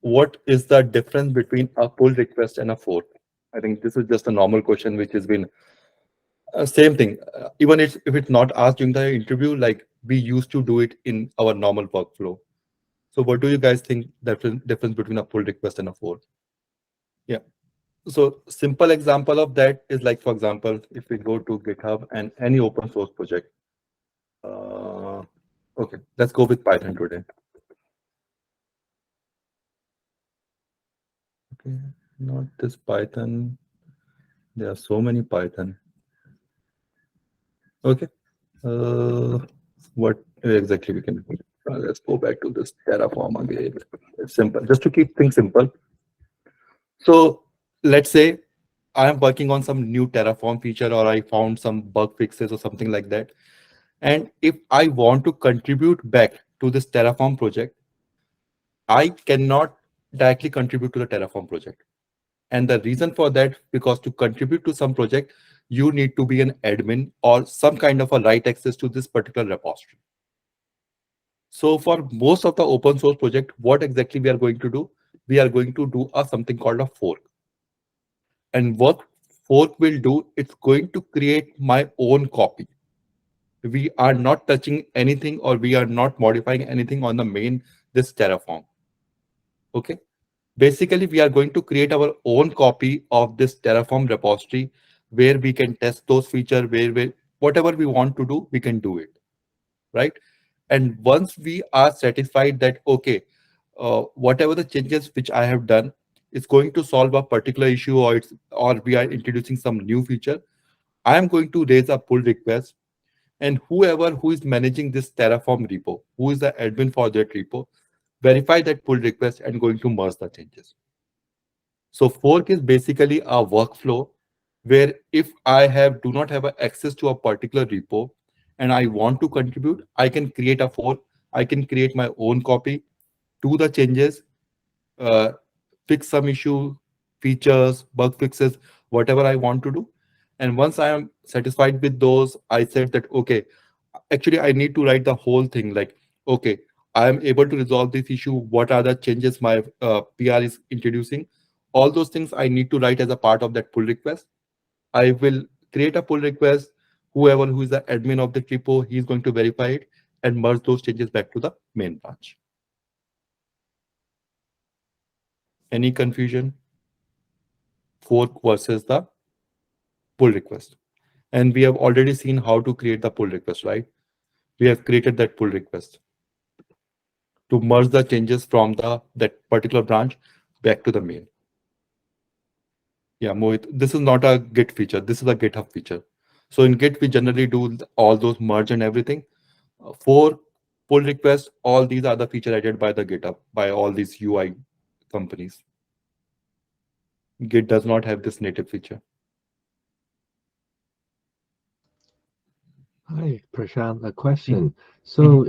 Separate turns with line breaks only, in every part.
what is the difference between a pull request and a fork? I think this is just a normal question which has been same thing. Even if it's not asked during the interview, like we used to do it in our normal workflow. So what do you guys think the difference between a pull request and a fork? Yeah. So simple example of that is like, for example, if we go to GitHub and any open source project. Okay, let's go with Python today. Okay, not this Python. There are so many Python. Okay. What exactly we can do? Let's go back to this Terraform again. It's simple, just to keep things simple. So let's say I am working on some new Terraform feature, or I found some bug fixes or something like that. And if I want to contribute back to this Terraform project, I cannot directly contribute to the Terraform project. And the reason for that, because to contribute to some project, you need to be an admin or some kind of a right access to this particular repository. So for most of the open source project, what exactly we are going to do? We are going to do something called a fork. And what fork will do, it's going to create my own copy. We are not touching anything, or we are not modifying anything on the main, this Terraform. Okay. Basically, we are going to create our own copy of this Terraform repository where we can test those features, where whatever we want to do, we can do it, right? And once we are satisfied that, okay, whatever the changes which I have done is going to solve a particular issue, or we are introducing some new feature, I am going to raise a pull request, and whoever who is managing this Terraform repo, who is the admin for that repo, verify that pull request and going to merge the changes. So fork is basically a workflow where if I do not have access to a particular repo and I want to contribute, I can create a fork. I can create my own copy, do the changes, uh, fix some issue, features, bug fixes, whatever I want to do. And once I am satisfied with those, I said that, okay, actually I need to write the whole thing like, okay, I am able to resolve this issue. What are the changes my PR is introducing? All those things I need to write as a part of that pull request. I will create a pull request. Whoever who is the admin of the repo, he is going to verify it and merge those changes back to the main branch. Any confusion? Fork versus the pull request. And we have already seen how to create the pull request, right? We have created that pull request to merge the changes from that particular branch back to the main. Yeah, Mohit, this is not a Git feature. This is a GitHub feature. So in Git, we generally do all those merge and everything. For pull requests, all these are the feature added by the GitHub, by all these UI companies. Git does not have this native feature.
Hi, Prashant, a question. So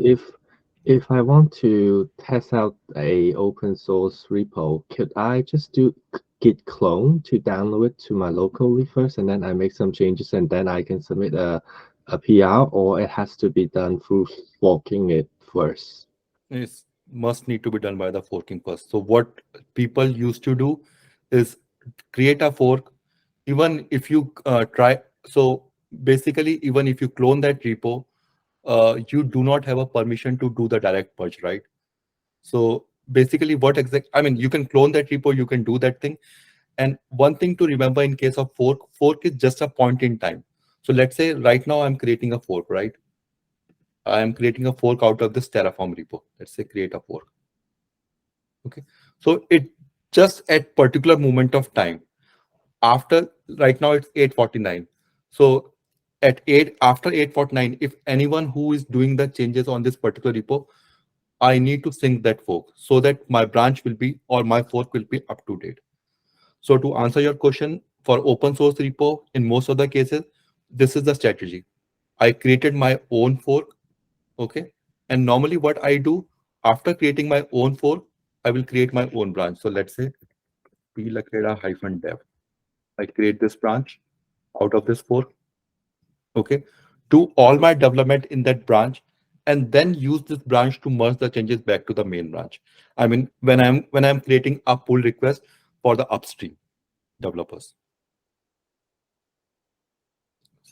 if I want to test out a open source repo, could I just do git clone to download it to my locally first, and then I make some changes, and then I can submit a PR, or it has to be done through forking it first?
It must need to be done by the forking first. So what people used to do is create a fork. Even if you try, so basically, even if you clone that repo, you do not have a permission to do the direct purge, right? So basically, I mean, you can clone that repo, you can do that thing. And one thing to remember in case of fork is just a point in time. So let's say right now I'm creating a fork, right? I am creating a fork out of this Terraform repo. Let's say create a fork. Okay. So it just at particular moment of time after, right now it's 8:49. So at 8, after 8:49, if anyone who is doing the changes on this particular repo, I need to sync that fork so that my branch will be, or my fork will be up to date. So to answer your question, for open source repo, in most of the cases, this is the strategy. I created my own fork, okay? And normally what I do, after creating my own fork, I will create my own branch. So let's say plakeda-dev. I create this branch out of this fork, okay? Do all my development in that branch, and then use this branch to merge the changes back to the main branch. I mean, when I'm creating a pull request for the upstream developers.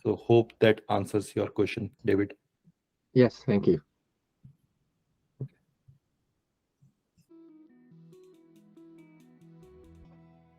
So hope that answers your question, David.
Yes, thank you.